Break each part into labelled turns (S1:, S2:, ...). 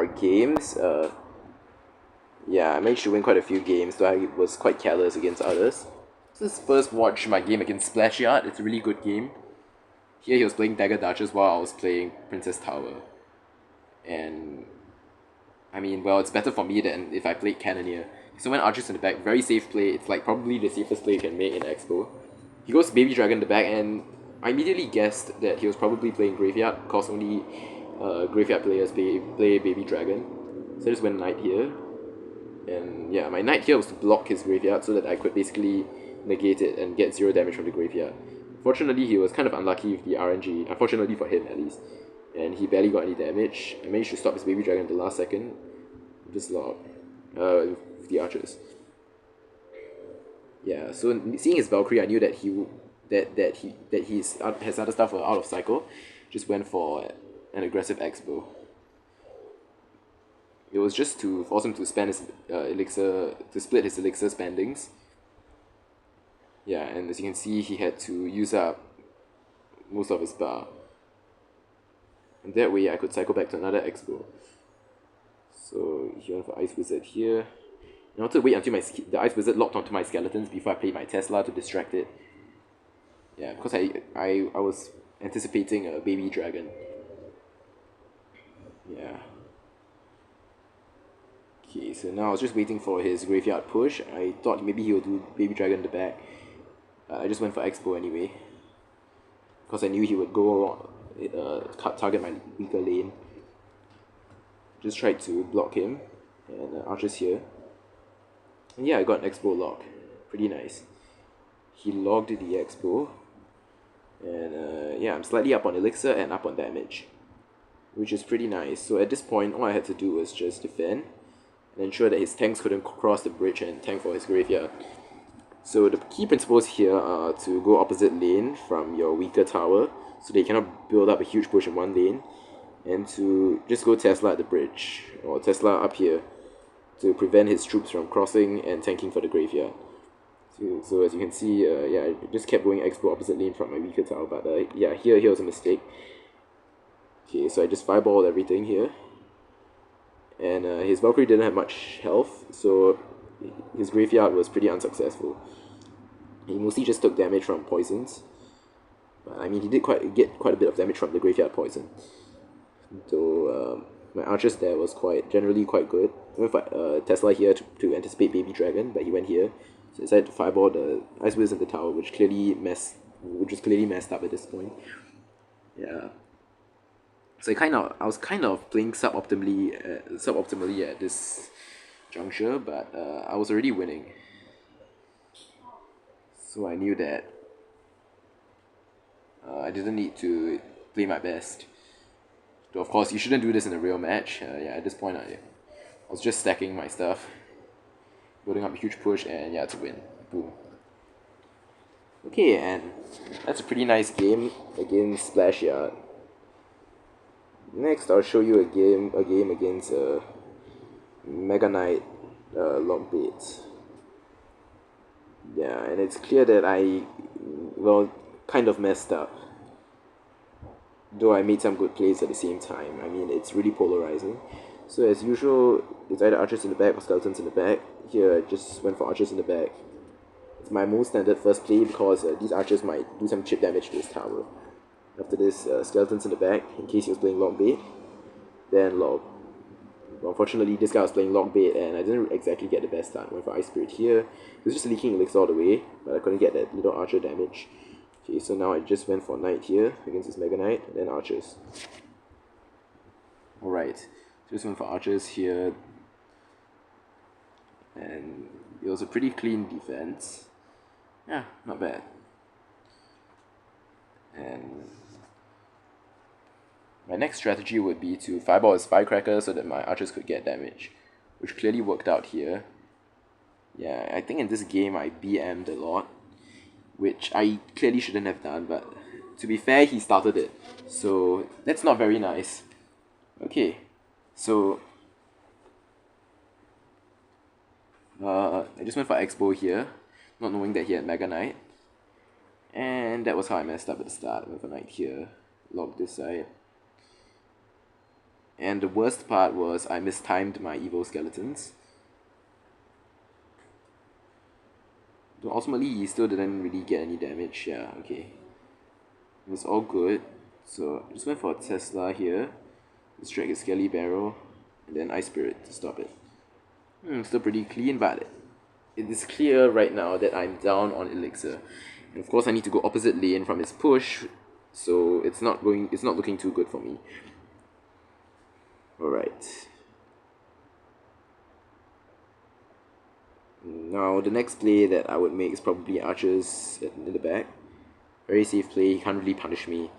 S1: our games. Yeah, I managed to win quite a few games, so I was quite careless against others. This is first watch my game against Splash Yard. It's a really good game. Here he was playing Dagger Duchess while I was playing Princess Tower. And I mean, well, it's better for me than if I played Cannoneer. So when Archer's in the back, very safe play. It's like probably the safest play you can make in Xbow. He goes Baby Dragon in the back, and I immediately guessed that he was probably playing Graveyard, because only Graveyard players play Baby Dragon. So I just went Knight here. And yeah, my Knight here was to block his Graveyard so that I could basically negate it and get 0 damage from the Graveyard. Fortunately, he was kind of unlucky with the RNG, unfortunately for him at least. And he barely got any damage. I managed to stop his Baby Dragon at the last second. Just log. With the archers. Yeah, so seeing his Valkyrie, I knew that his other stuff were out of cycle. Just went for an aggressive Xbow. It was just to force him to spend his elixir, to split his elixir spendings. Yeah, and as you can see, he had to use up most of his bar. And that way I could cycle back to another Xbow. So he went for Ice Wizard here. I wanted to wait until the Ice Wizard locked onto my skeletons before I played my Tesla to distract it. Yeah, because I was anticipating a Baby Dragon. Yeah. Okay, so now I was just waiting for his Graveyard push. I thought maybe he would do Baby Dragon in the back. I just went for Xbow anyway. Because I knew he would go target my weaker lane. Just tried to block him. And Archer's here. And yeah, I got an Xbow lock. Pretty nice. He logged the Xbow. And yeah, I'm slightly up on elixir and up on damage. Which is pretty nice. So at this point, all I had to do was just defend. And ensure that his tanks couldn't cross the bridge and tank for his Graveyard. So the key principles here are to go opposite lane from your weaker tower. So they cannot build up a huge push in one lane. And to just go Tesla at the bridge. Or Tesla up here. To prevent his troops from crossing and tanking for the Graveyard. So as you can see, yeah, I just kept going Xbow opposite lane from my weaker tower, but yeah, here was a mistake. Okay, so I just fireballed everything here. And his Valkyrie didn't have much health, so his Graveyard was pretty unsuccessful. He mostly just took damage from poisons. But I mean, he did get quite a bit of damage from the Graveyard poison. So my archers there was generally quite good. I went for Tesla here to anticipate Baby Dragon, but he went here. So I decided to fireball the Ice Wizard in the tower, which was clearly messed up at this point. Yeah. So I was kind of playing suboptimally at this juncture, but I was already winning. So I knew that I didn't need to play my best. Though of course, you shouldn't do this in a real match. Yeah, at this point I was just stacking my stuff, building up a huge push, and yeah, to win. Boom. Okay, and that's a pretty nice game against Splash Yard. Next, I'll show you a game against Mega Knight Lockbait. Yeah, and it's clear that I, well, kind of messed up. Though I made some good plays at the same time. I mean, it's really polarizing. So as usual, it's either archers in the back or skeletons in the back. Here, I just went for archers in the back. It's my most standard first play because these archers might do some chip damage to this tower. After this, skeletons in the back, in case he was playing Lockbait. Then Log. Well, unfortunately, this guy was playing Lockbait and I didn't exactly get the best start. I went for Ice Spirit here. He was just leaking elixir all the way, but I couldn't get that little archer damage. Okay, so now I just went for Knight here against his Mega Knight, and then archers. Alright, just went for archers here. And it was a pretty clean defense. Yeah, not bad. And my next strategy would be to fireball his firecracker so that my archers could get damage, which clearly worked out here. Yeah, I think in this game I BM'd a lot, which I clearly shouldn't have done, but to be fair, he started it, so that's not very nice. Okay, so I just went for Xbow here, not knowing that he had Mega Knight, and that was how I messed up at the start. I went for Knight here, locked this side. And the worst part was I mistimed my evil skeletons. So ultimately, he still didn't really get any damage. Yeah, okay. It was all good. So I just went for a Tesla here. Distract his Skelly Barrel. And then Ice Spirit to stop it. Still pretty clean, but it is clear right now that I'm down on Elixir. And of course, I need to go opposite lane from his push. So it's not looking too good for me. Alright. Now, the next play that I would make is probably Archers in the back. Very safe play, he can't really punish me.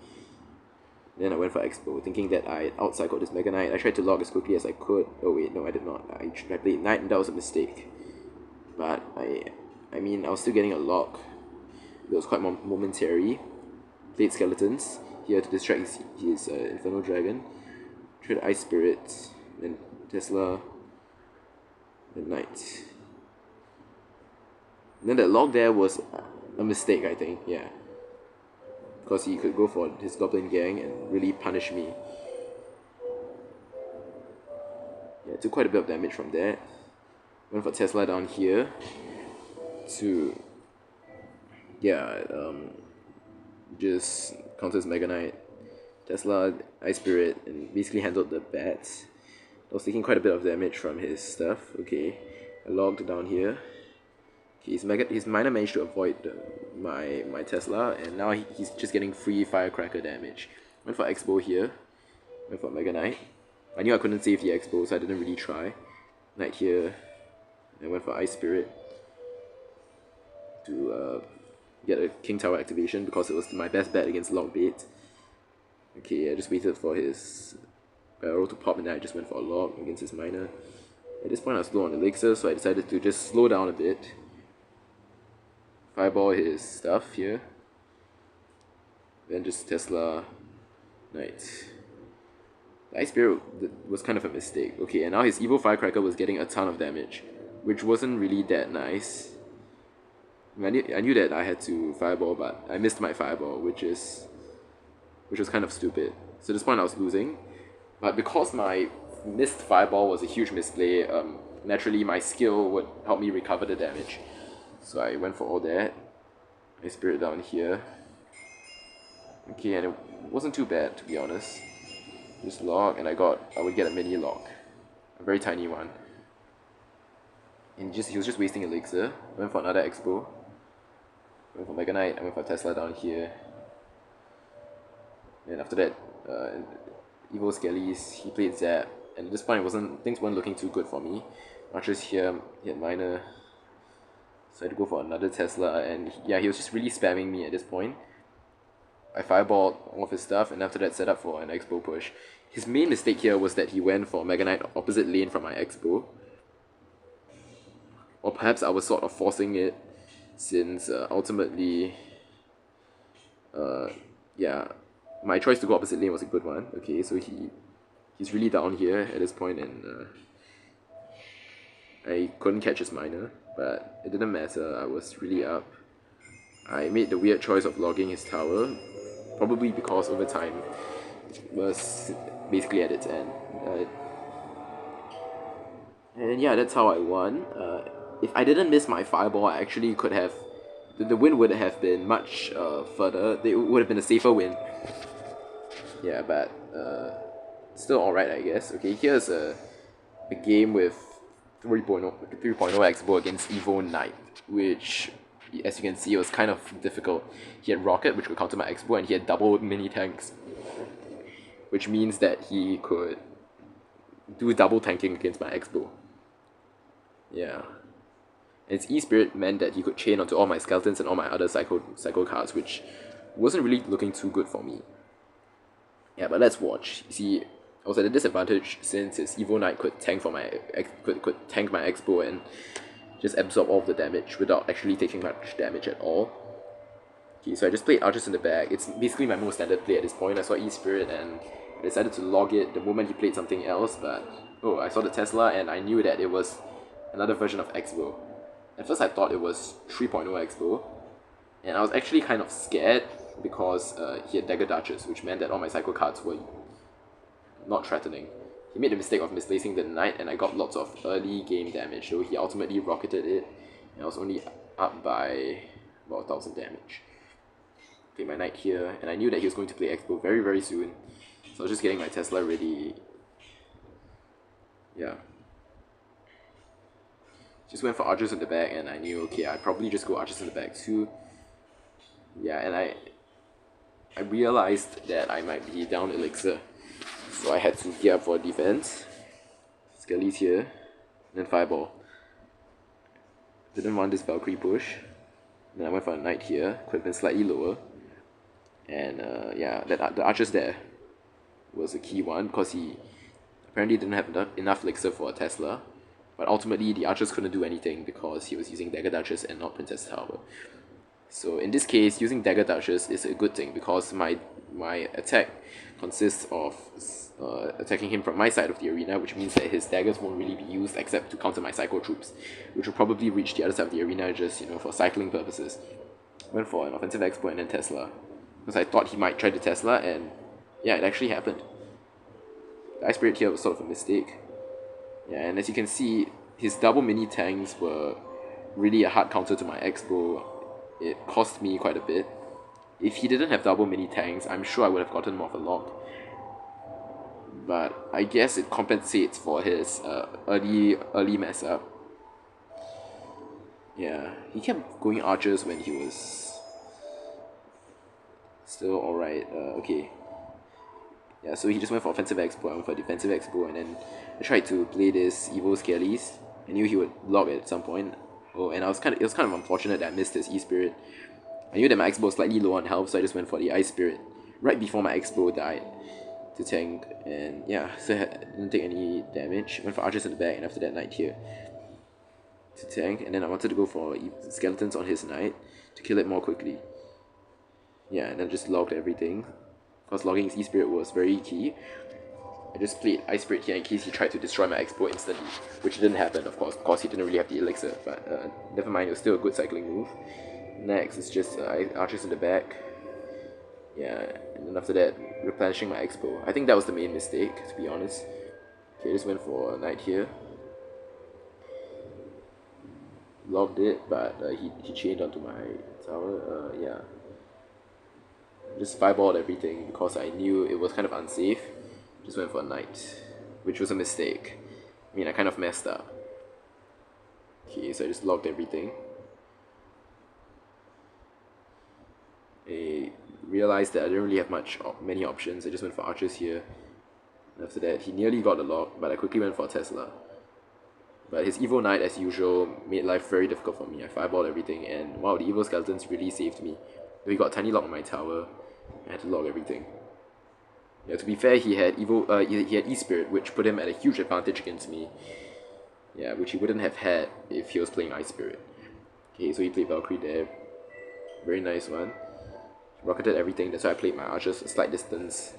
S1: Then I went for Xbow, thinking that I outcycled this Mega Knight. I tried to log as quickly as I could. Oh wait, no I did not. I played Knight and that was a mistake. But I mean, I was still getting a lock. It was quite momentary. Played Skeletons here to distract his Infernal Dragon. Tried Ice Spirit, then Tesla, then Knight. And then that log there was a mistake, I think, yeah. Because he could go for his Goblin Gang and really punish me. Yeah, took quite a bit of damage from that. Went for Tesla down here to, yeah, just counters Mega Knight. Tesla, Ice Spirit, and basically handled the bats. I was taking quite a bit of damage from his stuff. Okay, I logged down here. His miner managed to avoid my Tesla, and now he's just getting free Firecracker damage. Went for Xbow here. Went for Mega Knight. I knew I couldn't save the Xbow, so I didn't really try. Knight here. And went for Ice Spirit to get a King Tower activation because it was my best bet against Lockbait. Okay, I just waited for his barrel to pop and then I just went for a log against his miner. At this point I was low on Elixir, so I decided to just slow down a bit. Fireball his stuff here. Then just Tesla Knight. The Ice Spirit was kind of a mistake. Okay, and now his Evil Firecracker was getting a ton of damage, which wasn't really that nice. I knew that I had to Fireball, but I missed my Fireball, which was kind of stupid. So at this point I was losing. But because my missed Fireball was a huge misplay, naturally my skill would help me recover the damage. So I went for all that. I Spirit down here. Okay, and it wasn't too bad to be honest. Just log, and I would get a mini lock. A very tiny one. And he was just wasting Elixir. I went for another Expo. I went for Mega Knight, I went for Tesla down here. And after that, Evil Skellies, he played Zap. And at this point things weren't looking too good for me. Archers here, he had Miner. So I had to go for another Tesla, and yeah, he was just really spamming me at this point. I fireballed all of his stuff, and after that set up for an Xbow push. His main mistake here was that he went for Mega Knight opposite lane from my Xbow. Or perhaps I was sort of forcing it, since ultimately, yeah, my choice to go opposite lane was a good one. Okay, so he's really down here at this point, and I couldn't catch his miner, but it didn't matter, I was really up. I made the weird choice of logging his tower, probably because over time was basically at its end. And yeah, that's how I won. If I didn't miss my fireball, I actually could have, the win would have been much further. It would have been a safer win. Yeah, but still alright, I guess. Okay, here's a game with 3.0 Xbow against Evo Knight, which, as you can see, it was kind of difficult. He had Rocket, which could counter my Xbow, and he had double mini tanks, which means that he could do double tanking against my Xbow. Yeah. And his E-Spirit meant that he could chain onto all my skeletons and all my other cycle cards, which wasn't really looking too good for me. Yeah, but let's watch. You see, I was at a disadvantage since his Evo Knight could tank for my could tank my Xbow and just absorb all of the damage without actually taking much damage at all. Okay, so I just played Archers in the back. It's basically my most standard play at this point. I saw E-Spirit and I decided to log it the moment he played something else, but oh, I saw the Tesla and I knew that it was another version of Xbow. At first I thought it was 3.0 Xbow, and I was actually kind of scared because he had Dagger Duchess, which meant that all my cycle cards were not threatening. he made the mistake of misplacing the knight, and I got lots of early game damage, so he ultimately rocketed it, and I was only up by about 1000 damage. Played my knight here, and I knew that he was going to play Xbow very, very soon, so I was just getting my Tesla ready. Yeah. Just went for archers in the back, and I knew, okay, I'd probably just go archers in the back too. Yeah, and I realized that I might be down elixir, so I had to gear up for defense. Skelly's here, and then fireball. Didn't want this Valkyrie push. Then I went for a knight here, could have been slightly lower. And yeah, the archers there was a key one, because he apparently didn't have enough elixir for a Tesla. But ultimately, the archers couldn't do anything because he was using Dagger Duchess and not Princess Tower. So in this case, using Dagger Duchess is a good thing, because my attack consists of attacking him from my side of the arena, which means that his daggers won't really be used except to counter my Psycho troops, which will probably reach the other side of the arena just, for cycling purposes. Went for an offensive Xbow and then Tesla, because I thought he might try the Tesla, and yeah, it actually happened. The Ice Spirit here was sort of a mistake. Yeah, and as you can see, his double mini tanks were really a hard counter to my Xbow. It cost me quite a bit. If he didn't have double mini tanks, I'm sure I would have gotten more of a lock. But I guess it compensates for his early mess up. Yeah, he kept going archers when he was still alright. Okay. Yeah, so he just went for offensive Xbow, I went for defensive Xbow, and then I tried to play this evil Skellies. I knew he would log at some point. Oh, and it was kind of unfortunate that I missed his E-Spirit. I knew that my Xbow was slightly low on health, so I just went for the Ice Spirit right before my Xbow died to tank, and yeah, so I didn't take any damage. Went for archers in the back, and after that, knight here to tank, and then I wanted to go for skeletons on his knight to kill it more quickly. Yeah, and then just logged everything, because logging his E-Spirit was very key. I just played Ice Spirit here in case he tried to destroy my Xbow instantly, which didn't happen, of course, because he didn't really have the elixir, but never mind, it was still a good cycling move. Next, it's just archers in the back. Yeah, and then after that, replenishing my Xbow. I think that was the main mistake, to be honest. Okay, I just went for a knight here. Logged it, but he chained onto my tower. Yeah. Just fireballed everything because I knew it was kind of unsafe. Just went for a knight, which was a mistake. I mean, I kind of messed up. Okay, so I just logged everything. I realized that I didn't really have many options. I just went for archers here. And after that, he nearly got the lock, but I quickly went for a Tesla. But his evil knight, as usual, made life very difficult for me. I fireballed everything, and wow, the evil skeletons really saved me. We got a tiny lock on my tower. I had to log everything. Yeah, to be fair, he had he had E-Spirit, which put him at a huge advantage against me. Yeah, which he wouldn't have had if he was playing Ice Spirit. Okay, so he played Valkyrie there. Very nice one. Rocketed everything, that's why I played my archers a slight distance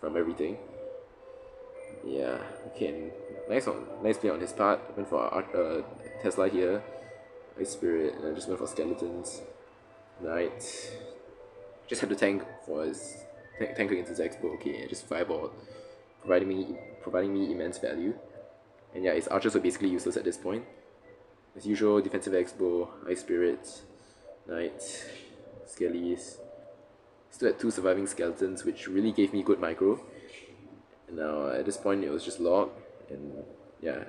S1: from everything. Yeah, okay, nice play on his part. Went for Tesla here, Ice Spirit, and I just went for skeletons. Knight. Just had to tank for his tank against his Xbow. Okay, just fireball, providing me immense value. And yeah, his archers were basically useless at this point. As usual, defensive Xbow, Ice Spirit, Knight, Skellies. Still had 2 surviving skeletons, which really gave me good micro. And now at this point, it was just log, and yeah,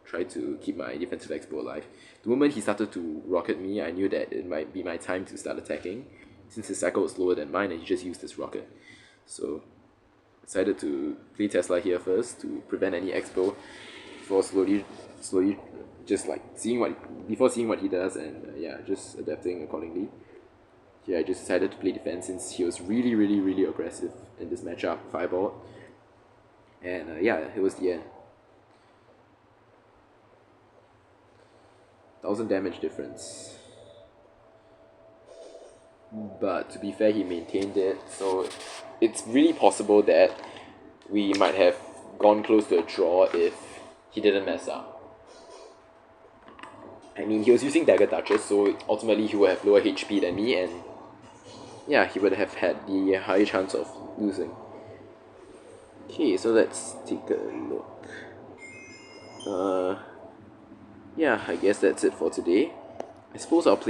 S1: try to keep my defensive Xbow alive. The moment he started to rocket me, I knew that it might be my time to start attacking, since his cycle was slower than mine and he just used his rocket. So decided to play Tesla here first to prevent any Xbow before slowly just like seeing what he does, and yeah, just adapting accordingly. Here I just decided to play defense since he was really aggressive in this matchup, fireball. And yeah, it was the end. 1000 damage difference. But to be fair, he maintained it, so it's really possible that we might have gone close to a draw if he didn't mess up. I mean, he was using Dagger Duchess, so ultimately he would have lower HP than me, and yeah, he would have had the higher chance of losing. Okay, so let's take a look. Yeah, I guess that's it for today. I suppose I'll play